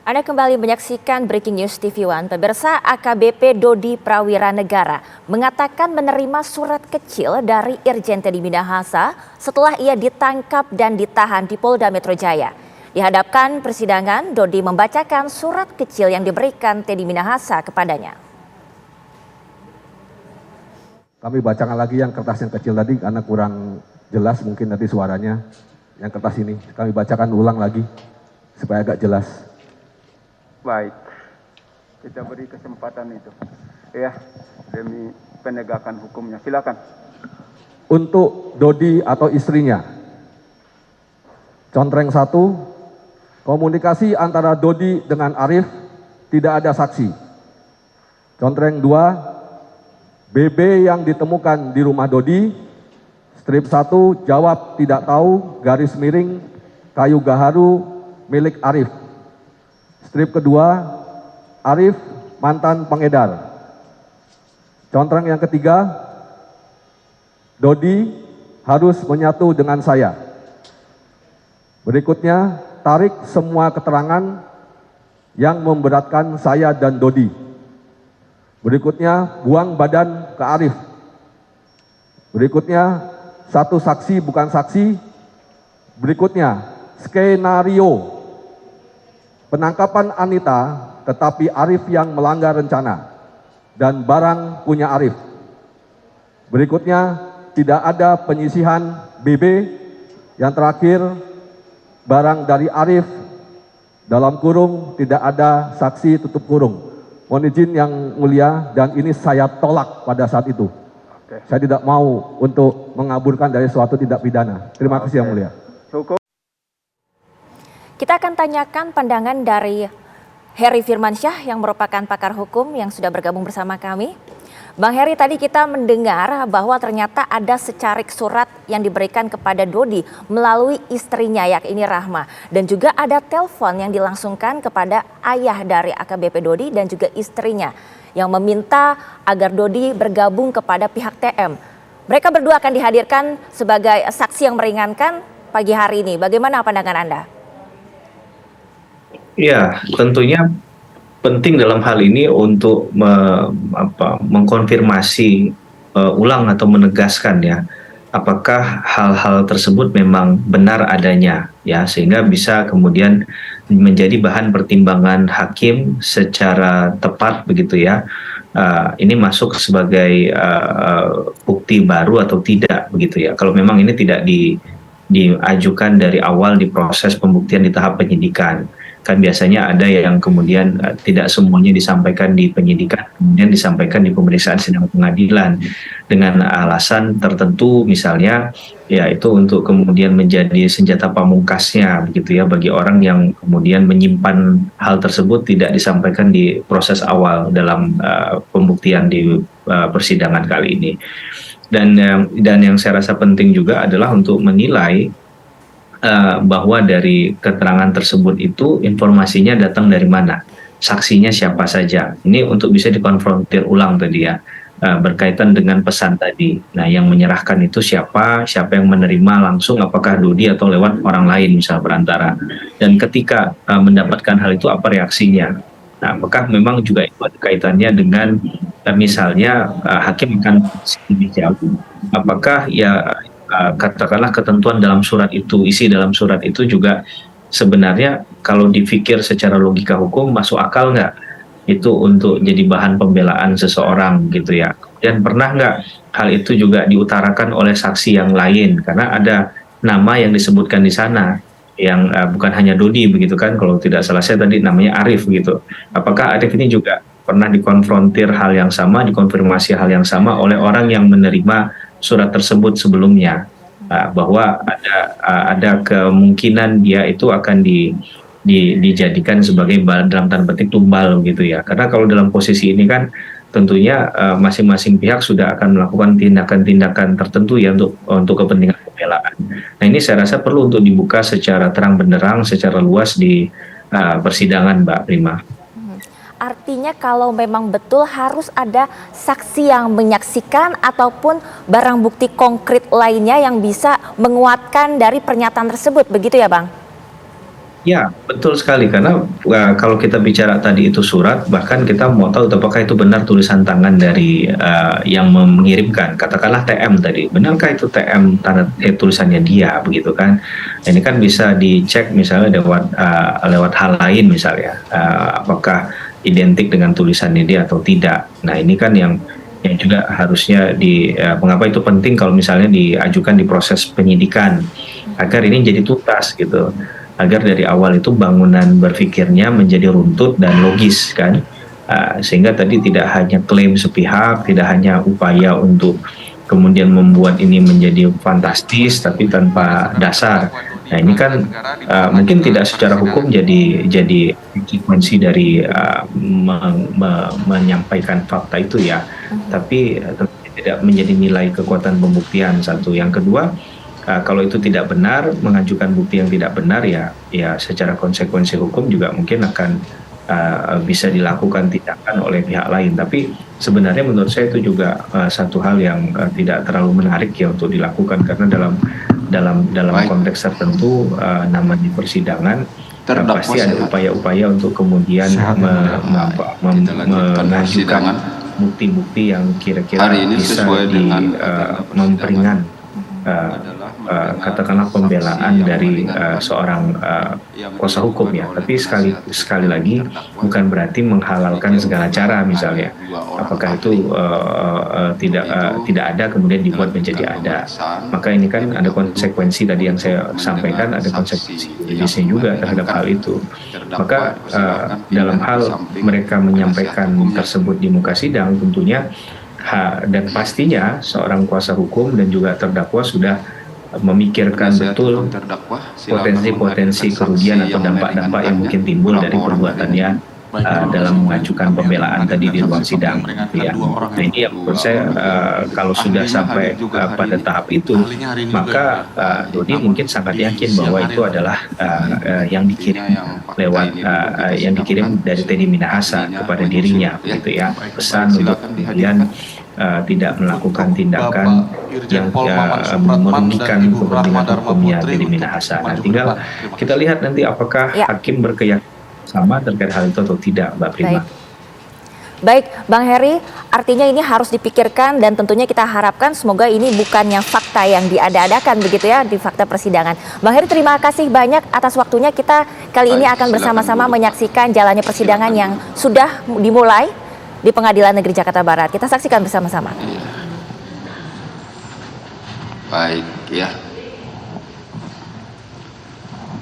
Anda kembali menyaksikan Breaking News TV One. Pemirsa, AKBP Dodi Prawira Negara mengatakan menerima surat kecil dari Irjen Teddy Minahasa setelah ia ditangkap dan ditahan di Polda Metro Jaya. Di hadapan persidangan, Dodi membacakan surat kecil yang diberikan Teddy Minahasa kepadanya. Kami bacakan lagi yang kertas yang kecil tadi karena kurang jelas mungkin nanti suaranya. Yang kertas ini kami bacakan ulang lagi supaya agak jelas. Baik, kita beri kesempatan itu, ya, demi penegakan hukumnya. Silakan. Untuk Dodi atau istrinya, Contreng 1, komunikasi antara Dodi dengan Arif tidak ada saksi. Contreng 2, BB yang ditemukan di rumah Dodi, strip 1 jawab tidak tahu, garis miring, kayu gaharu milik Arif. Strip kedua, Arif mantan pengedar. Contreng yang ketiga, Dodi harus menyatu dengan saya. Berikutnya, tarik semua keterangan yang memberatkan saya dan Dodi. Berikutnya, buang badan ke Arif. Berikutnya, satu saksi bukan saksi. Berikutnya, skenario penangkapan Anita, tetapi Arif yang melanggar rencana dan barang punya Arif. Berikutnya, tidak ada penyisihan BB. Yang terakhir, barang dari Arif dalam kurung, tidak ada saksi tutup kurung. Mohon izin yang mulia, dan ini saya tolak pada saat itu. Saya tidak mau untuk mengaburkan dari suatu tindak pidana. Terima kasih yang mulia. Kita akan tanyakan pandangan dari Heri Firmansyah yang merupakan pakar hukum yang sudah bergabung bersama kami. Bang Heri, tadi kita mendengar bahwa ternyata ada secarik surat yang diberikan kepada Dodi melalui istrinya yakni Rahma. Dan juga ada telepon yang dilangsungkan kepada ayah dari AKBP Dodi dan juga istrinya yang meminta agar Dodi bergabung kepada pihak TM. Mereka berdua akan dihadirkan sebagai saksi yang meringankan pagi hari ini. Bagaimana pandangan Anda? Ya, tentunya penting dalam hal ini untuk mengkonfirmasi ulang atau menegaskan ya, apakah hal-hal tersebut memang benar adanya ya, sehingga bisa kemudian menjadi bahan pertimbangan hakim secara tepat begitu ya. Ini masuk sebagai bukti baru atau tidak begitu ya. Kalau memang ini tidak diajukan dari awal di proses pembuktian di tahap penyidikan. Kan biasanya ada yang kemudian tidak semuanya disampaikan di penyidikan, kemudian disampaikan di pemeriksaan sidang pengadilan dengan alasan tertentu, misalnya ya itu untuk kemudian menjadi senjata pamungkasnya begitu ya bagi orang yang kemudian menyimpan hal tersebut tidak disampaikan di proses awal dalam pembuktian di persidangan kali ini. Dan yang saya rasa penting juga adalah untuk menilai bahwa dari keterangan tersebut itu informasinya datang dari mana, saksinya siapa saja. Ini untuk bisa dikonfrontir ulang tadi ya, berkaitan dengan pesan tadi. Nah, yang menyerahkan itu siapa yang menerima langsung, apakah Dodi atau lewat orang lain misal perantara. Dan ketika mendapatkan hal itu apa reaksinya. Nah, apakah memang juga itu ada kaitannya dengan misalnya hakim akan lebih jauh. Apakah ya katakanlah ketentuan dalam surat itu, isi dalam surat itu juga sebenarnya kalau dipikir secara logika hukum masuk akal nggak itu untuk jadi bahan pembelaan seseorang gitu ya. Dan pernah nggak hal itu juga diutarakan oleh saksi yang lain, karena ada nama yang disebutkan di sana yang bukan hanya Dodi begitu kan, kalau tidak salah saya tadi namanya Arif gitu. Apakah Arif ini juga pernah dikonfrontir hal yang sama, dikonfirmasi hal yang sama oleh orang yang menerima surat tersebut sebelumnya, bahwa ada kemungkinan dia itu akan dijadikan sebagai dalam tanda petik tumbal gitu ya. Karena kalau dalam posisi ini kan tentunya masing-masing pihak sudah akan melakukan tindakan-tindakan tertentu ya untuk kepentingan pembelaan. Nah, ini saya rasa perlu untuk dibuka secara terang benderang, secara luas di persidangan, Mbak Prima. Artinya kalau memang betul harus ada saksi yang menyaksikan ataupun barang bukti konkret lainnya yang bisa menguatkan dari pernyataan tersebut, begitu ya Bang? Ya, betul sekali karena kalau kita bicara tadi itu surat, bahkan kita mau tahu apakah itu benar tulisan tangan dari yang mengirimkan. Katakanlah TM tadi, benarkah itu TM tanda tulisannya dia begitu kan? Ini kan bisa dicek misalnya lewat hal lain misalnya, apakah identik dengan tulisannya dia atau tidak. Nah, ini kan yang juga harusnya mengapa itu penting kalau misalnya diajukan di proses penyidikan agar ini jadi tuntas gitu, agar dari awal itu bangunan berpikirnya menjadi runtut dan logis kan. Sehingga tadi tidak hanya klaim sepihak, tidak hanya upaya untuk kemudian membuat ini menjadi fantastis tapi tanpa dasar. Nah, ini kan mungkin tidak secara hukum jadi konsekuensi dari menyampaikan fakta itu ya, tapi tidak menjadi nilai kekuatan pembuktian satu. Yang kedua, kalau itu tidak benar, mengajukan bukti yang tidak benar ya secara konsekuensi hukum juga mungkin akan bisa dilakukan tindakan oleh pihak lain. Tapi sebenarnya menurut saya itu juga satu hal yang tidak terlalu menarik ya untuk dilakukan, karena dalam konteks tertentu namanya persidangan pasti ada upaya-upaya untuk kemudian mengajukan bukti-bukti yang kira-kira bisa memperingan katakanlah pembelaan dari seorang kuasa hukum ya. Tapi sekali lagi bukan berarti menghalalkan segala cara misalnya. Apakah itu tidak ada kemudian dibuat menjadi ada. Maka ini kan ada konsekuensi tadi yang saya sampaikan, ada konsekuensi juridisnya juga terhadap hal itu. Maka dalam hal mereka menyampaikan tersebut di muka sidang tentunya dan pastinya seorang kuasa hukum dan juga terdakwa sudah memikirkan betul potensi-potensi kerugian atau dampak-dampak yang mungkin timbul dari perbuatannya dalam mengajukan pembelaan tadi di ruang sidang ya. Nah, ini yang menurut saya kalau sudah sampai pada tahap itu, maka Dodi mungkin sangat yakin bahwa itu adalah yang dikirim yang dikirim dari Teddy Minahasa kepada dirinya gitu ya, pesan untuk kemudian tidak melakukan tindakan yang merugikan kepentingan hukumnya Teddy Minahasa. Nah, tinggal kita lihat nanti apakah hakim berkeyakinan sama terkait hal itu atau tidak, Mbak Prima. Baik, Bang Heri, artinya ini harus dipikirkan dan tentunya kita harapkan semoga ini bukan yang fakta yang diada-adakan begitu ya di fakta persidangan. Bang Heri, terima kasih banyak atas waktunya. Kita kali ini akan bersama-sama menyaksikan jalannya persidangan yang sudah dimulai di Pengadilan Negeri Jakarta Barat. Kita saksikan bersama-sama. Baik, ya.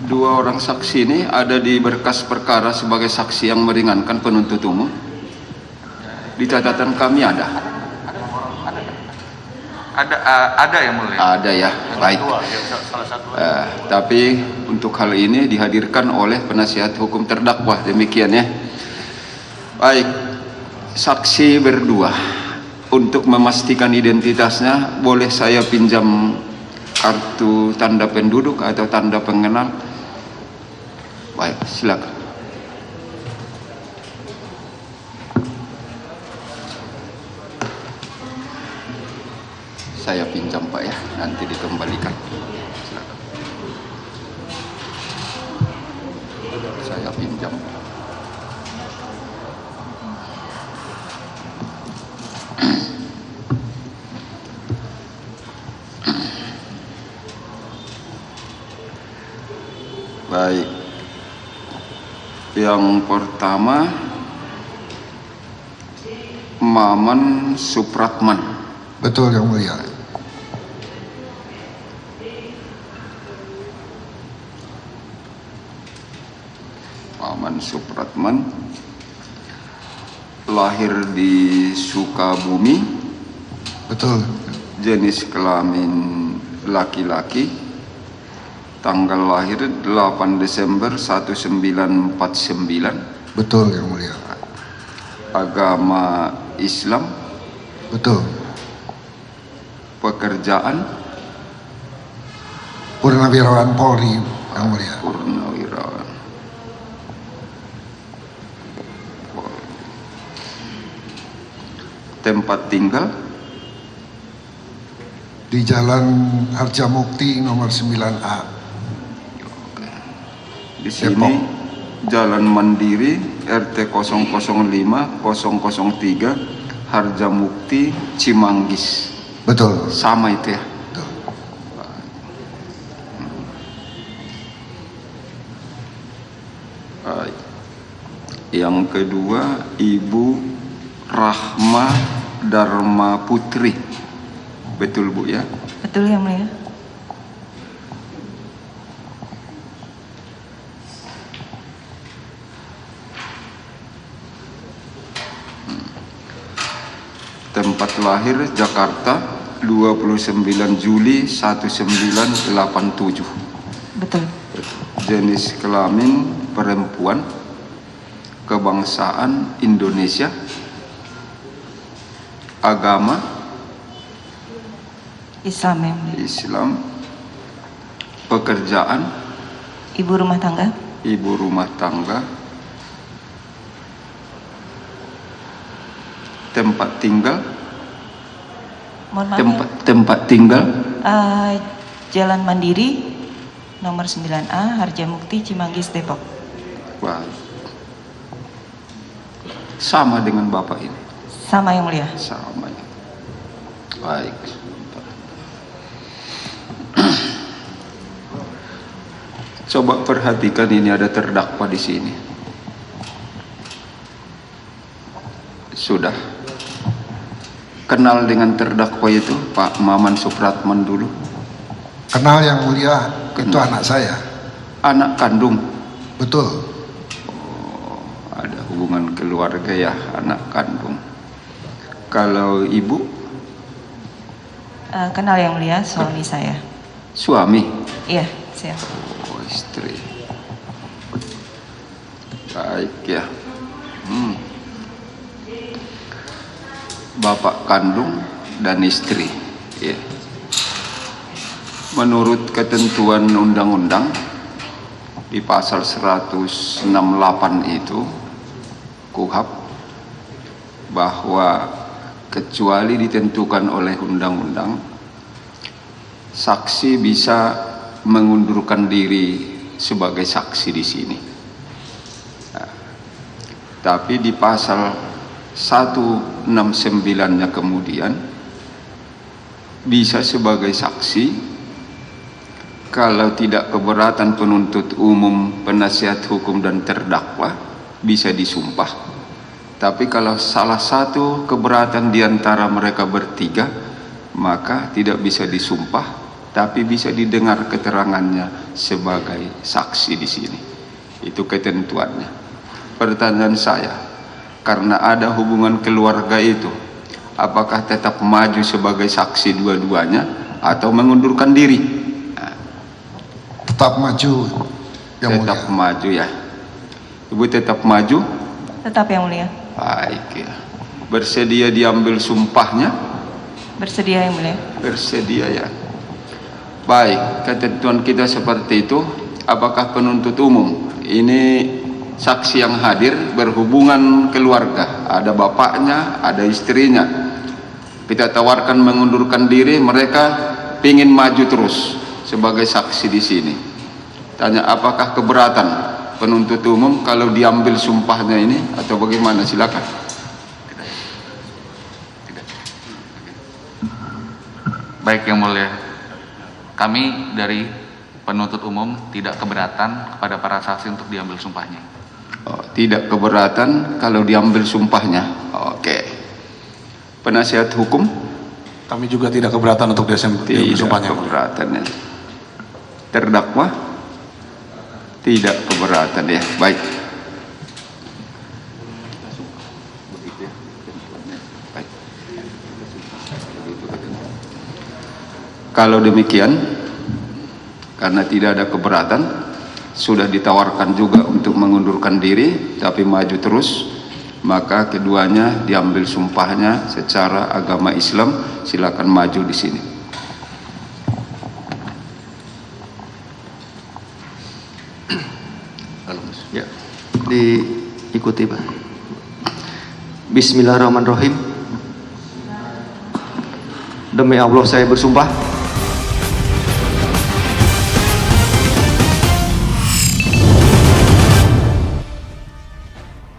Dua orang saksi ini ada di berkas perkara sebagai saksi yang meringankan penuntut umum. Di catatan kami ada. Ada yang mulia. Ada ya, baik. Tapi untuk hal ini dihadirkan oleh penasihat hukum terdakwa, demikian ya. Baik, saksi berdua. Untuk memastikan identitasnya, boleh saya pinjam kartu tanda penduduk atau tanda pengenal? Baik, silakan. Saya pinjam Pak ya, nanti dikembalikan. Silakan. Saya pinjam. Baik. Yang pertama, Maman Supratman. Betul yang mulia. Maman Supratman lahir di Sukabumi. Betul. Jenis kelamin laki-laki. Tanggal lahir 8 Desember 1949. Betul yang mulia. Agama Islam. Betul. Pekerjaan Purnawirawan Polri yang mulia. purnawirawan. Tempat tinggal Di Jalan Harjamukti nomor 9A. Di sini Jalan Mandiri RT 005 003 Harjamukti Cimanggis. Betul. Sama itu ya. Betul. Baik. Yang kedua Ibu Rahma Dharma Putri. Betul Bu ya? Betul Yang Mulia. Tempat lahir Jakarta 29 Juli 1987. Betul. Jenis kelamin perempuan. Kebangsaan Indonesia. Agama Islam Yang Mulia. Islam. Pekerjaan Ibu rumah tangga. ibu rumah tangga. Tempat tinggal Mohon maaf. tempat tinggal Jalan Mandiri nomor 9A Harjamukti Cimanggis Depok. Wah. Sama dengan Bapak ini. Sama Yang Mulia. Sama. Baik. Coba perhatikan, ini ada terdakwa di sini. Sudah kenal dengan terdakwa itu Pak Maman Supratman dulu? Kenal Yang Mulia, itu Kenal. anak saya. Anak kandung. Betul. Ada hubungan keluarga ya, anak kandung. Kalau ibu? Kenal Yang Mulia, suami saya. Suami? Iya, saya. Oh, istri. Baik ya. Bapak kandung dan istri ya. Menurut ketentuan undang-undang di pasal 168 itu KUHP, bahwa kecuali ditentukan oleh undang-undang, saksi bisa mengundurkan diri sebagai saksi di sini. Nah, tapi di pasal 169-nya kemudian bisa sebagai saksi kalau tidak keberatan penuntut umum, penasihat hukum dan terdakwa, bisa disumpah. Tapi kalau salah satu keberatan di antara mereka bertiga, maka tidak bisa disumpah, tapi bisa didengar keterangannya sebagai saksi di sini. Itu ketentuannya. Pertanyaan saya, karena ada hubungan keluarga itu, apakah tetap maju sebagai saksi dua-duanya atau mengundurkan diri? Tetap maju Yang Tetap Mulia. maju ya. Ibu tetap maju? Tetap Yang Mulia. Baik ya. Bersedia diambil sumpahnya? Bersedia Yang Mulia. Bersedia ya. Baik, ketentuan kita seperti itu. Apakah penuntut umum ini saksi yang hadir berhubungan keluarga, ada bapaknya, ada istrinya, kita tawarkan mengundurkan diri, mereka ingin maju terus sebagai saksi di sini. Tanya, apakah keberatan penuntut umum kalau diambil sumpahnya ini atau bagaimana? Silakan. Baik Yang Mulia, kami dari penuntut umum tidak keberatan kepada para saksi untuk diambil sumpahnya. Oh, tidak keberatan kalau diambil sumpahnya. Oke. Penasihat hukum? Kami juga tidak keberatan untuk diambil Tidak sumpahnya. keberatan ya. Terdakwa? Tidak keberatan ya. Baik. Baik. Kalau demikian, karena tidak ada keberatan, sudah ditawarkan juga untuk mengundurkan diri tapi maju terus, maka keduanya diambil sumpahnya secara agama Islam. Silakan maju di sini. Ya, diikuti Pak. Bismillahirrahmanirrahim. Demi Allah saya bersumpah